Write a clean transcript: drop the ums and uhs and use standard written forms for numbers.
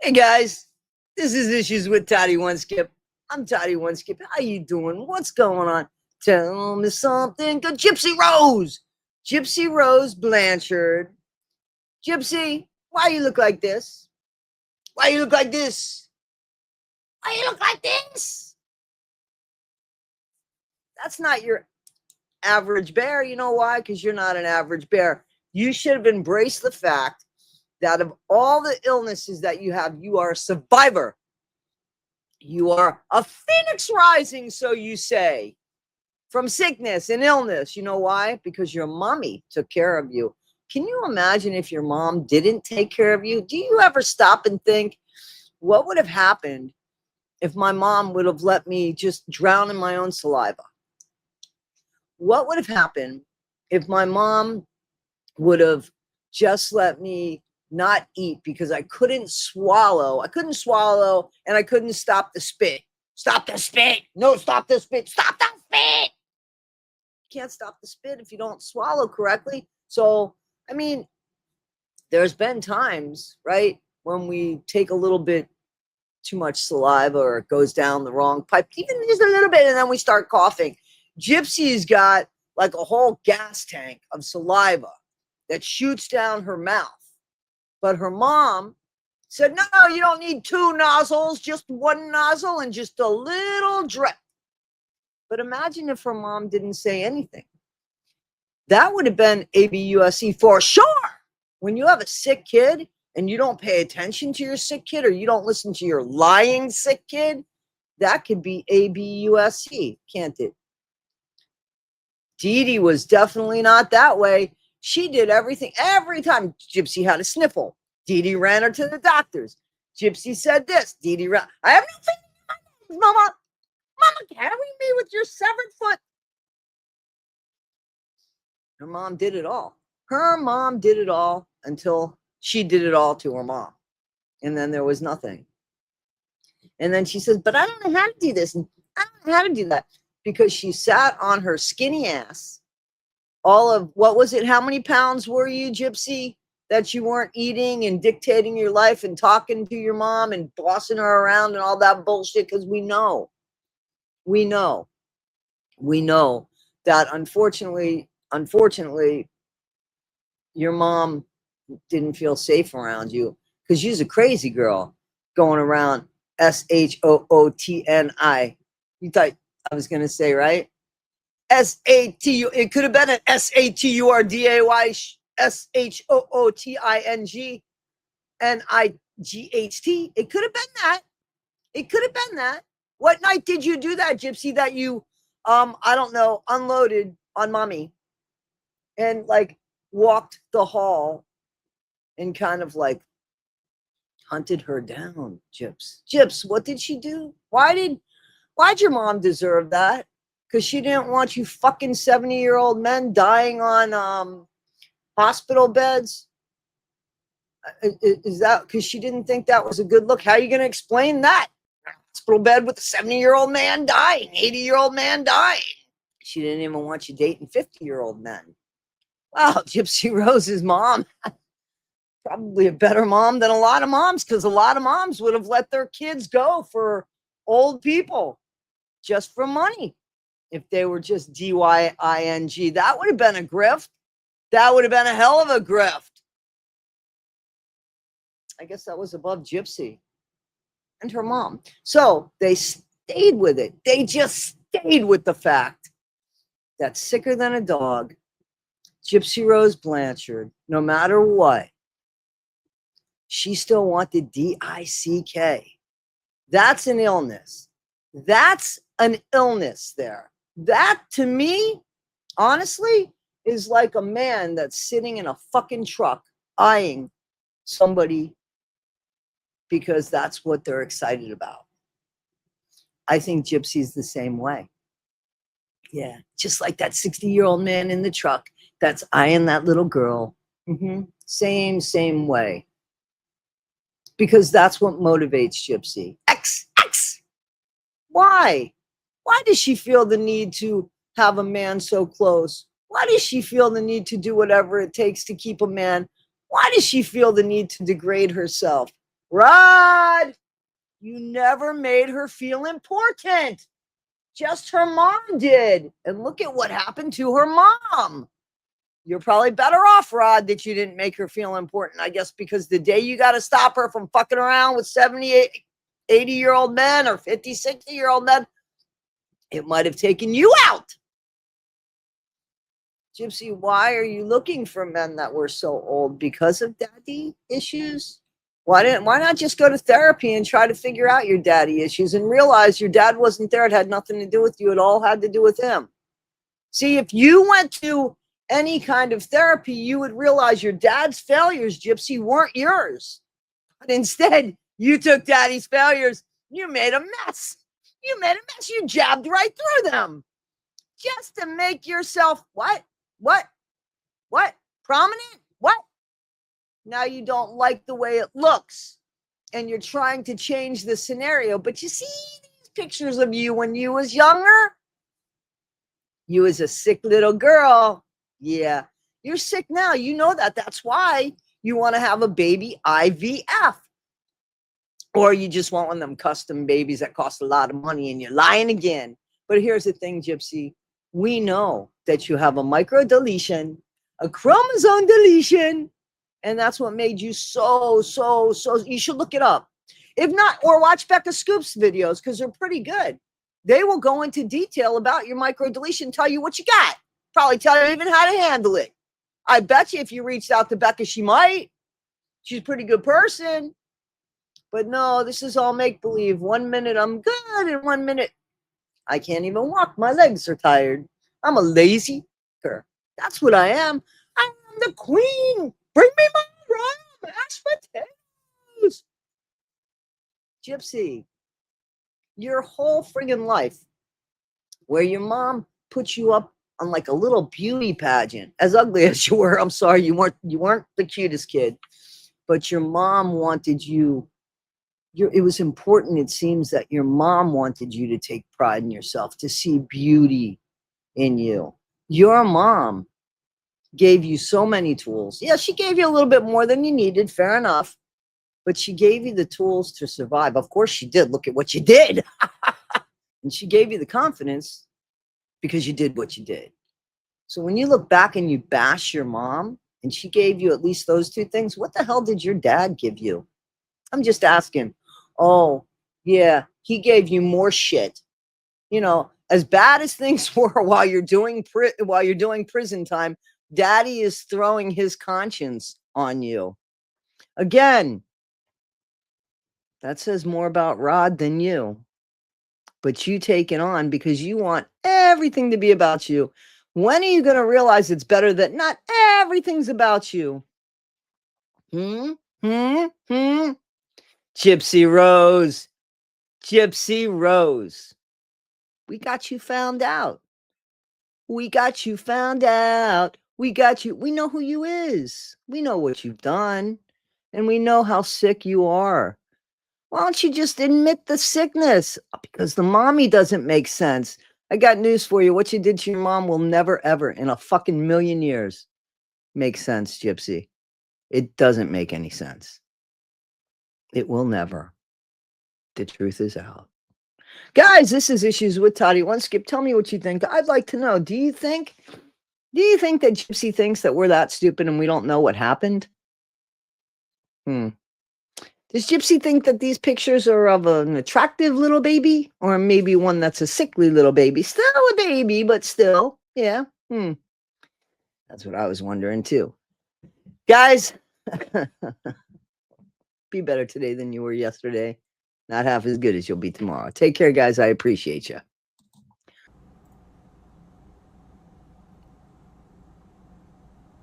Hey guys, this is Issues with Toddy One Skip. I'm Toddy One Skip. How you doing? What's going on? Tell me something good. Gypsy Rose Blanchard. Gypsy, why you look like this? Why you look like this? Why you look like this? That's not your average bear. You know why? Because you're not an average bear. You should have embraced the fact that of all the illnesses that you have, you are a survivor. You are a phoenix rising, so you say, from sickness and illness. You know why? Because your mommy took care of you. Can you imagine if your mom didn't take care of you? Do you ever stop and think, what would have happened if my mom would have let me just drown in my own saliva? What would have happened if my mom would have just let me not eat because I couldn't swallow. And I couldn't stop the spit. Stop the spit. No, stop the spit. Stop the spit. You can't stop the spit if you don't swallow correctly. So, I mean, there's been times, right, when we take a little bit too much saliva or it goes down the wrong pipe, even just a little bit, and then we start coughing. Gypsy's got like a whole gas tank of saliva that shoots down her mouth. But her mom said, no, you don't need two nozzles, just one nozzle and just a little drip. But imagine if her mom didn't say anything. That would have been ABUSC for sure. When you have a sick kid and you don't pay attention to your sick kid or you don't listen to your lying sick kid, that could be ABUSC, can't it? Dee Dee was definitely not that way. She did everything. Every time Gypsy had a sniffle, Dee Dee ran her to the doctors. Gypsy said this. Dee Dee ran. I have no faith in my mama. Mama, carry me with your severed foot. Her mom did it all. Her mom did it all until she did it all to her mom. And then there was nothing. And then she says, but I don't know how to do this. And I don't know how to do that. Because she sat on her skinny ass. All of, what was it? How many pounds were you, Gypsy, that you weren't eating and dictating your life and talking to your mom and bossing her around and all that bullshit? Because we know that unfortunately, your mom didn't feel safe around you because she's a crazy girl going around SHOOTNI. You thought I was going to say, right? SATU. It could have been an SATURDAY SHOOTINGNIGHT. It could have been that. It could have been that. What night did you do that, Gypsy, that you, I don't know, unloaded on mommy and like walked the hall and kind of like hunted her down, Gyps, what did she do? Why'd your mom deserve that? Because she didn't want you fucking 70-year-old men dying on hospital beds? Is that because she didn't think that was a good look? How are you going to explain that? Hospital bed with a 70-year-old man dying, 80-year-old man dying. She didn't even want you dating 50-year-old men. Wow, Gypsy Rose's mom, probably a better mom than a lot of moms, because a lot of moms would have let their kids go for old people just for money. If they were just DYING, that would have been a grift. That would have been a hell of a grift. I guess that was above Gypsy and her mom. So they stayed with it. They just stayed with the fact that sicker than a dog, Gypsy Rose Blanchard, no matter what, she still wanted DICK. That's an illness. That's an illness there. That, to me, honestly, is like a man that's sitting in a fucking truck eyeing somebody because that's what they're excited about. I think Gypsy's the same way. Yeah, just like that 60-year-old man in the truck that's eyeing that little girl. Same way. Because that's what motivates Gypsy. X. Why? Why does she feel the need to have a man so close? Why does she feel the need to do whatever it takes to keep a man? Why does she feel the need to degrade herself? Rod, you never made her feel important. Just her mom did. And look at what happened to her mom. You're probably better off, Rod, that you didn't make her feel important, I guess, because the day you got to stop her from fucking around with 70, 80-year-old men or 50, 60-year-old men, it might have taken you out. Gypsy, why are you looking for men that were so old? Because of daddy issues? Why not just go to therapy and try to figure out your daddy issues and realize your dad wasn't there? It had nothing to do with you. It all had to do with him. See, if you went to any kind of therapy, you would realize your dad's failures, Gypsy, weren't yours. But instead, you took daddy's failures. You made a mess. You made a mess. You jabbed right through them just to make yourself what? Prominent? What? Now you don't like the way it looks and you're trying to change the scenario. But you see these pictures of you when you was younger? You was a sick little girl. Yeah, you're sick now. You know that. That's why you want to have a baby IVF. Or you just want one of them custom babies that cost a lot of money and you're lying again. But here's the thing, Gypsy. We know that you have a micro deletion, a chromosome deletion, and that's what made you so. You should look it up. If not, or watch Becca Scoop's videos because they're pretty good. They will go into detail about your micro deletion, tell you what you got. Probably tell you even how to handle it. I bet you if you reached out to Becca, she might. She's a pretty good person. But no, this is all make-believe. 1 minute I'm good, and 1 minute I can't even walk. My legs are tired. I'm a lazy girl. That's what I am. I am the queen. Bring me my raw mashed potatoes. Gypsy, your whole friggin' life, where your mom put you up on like a little beauty pageant, as ugly as you were. I'm sorry, you weren't the cutest kid, but your mom wanted you. It was important, it seems, that your mom wanted you to take pride in yourself, to see beauty in you. Your mom gave you so many tools. Yeah, she gave you a little bit more than you needed, fair enough, but she gave you the tools to survive. Of course she did. Look at what you did. And she gave you the confidence because you did what you did. So when you look back and you bash your mom and she gave you at least those two things, what the hell did your dad give you? I'm just asking. Oh, yeah, he gave you more shit. You know, as bad as things were while you're doing prison time, daddy is throwing his conscience on you. Again, that says more about Rod than you. But you take it on because you want everything to be about you. When are you going to realize it's better that not everything's about you? Gypsy Rose. Gypsy Rose. We got you found out. We got you found out. We got you. We know who you is. We know what you've done. And we know how sick you are. Why don't you just admit the sickness? Because the mommy doesn't make sense. I got news for you. What you did to your mom will never, ever in a fucking million years make sense, Gypsy. It doesn't make any sense. It will never. The truth is out. Guys, this is Issues with Toddy. One Skip, tell me what you think. I'd like to know, do you think that Gypsy thinks that we're that stupid and we don't know what happened? Does Gypsy think that these pictures are of an attractive little baby or maybe one that's a sickly little baby? Still a baby, but still. Yeah. That's what I was wondering too. Guys, be better today than you were yesterday. Not half as good as you'll be tomorrow. Take care, guys. I appreciate you.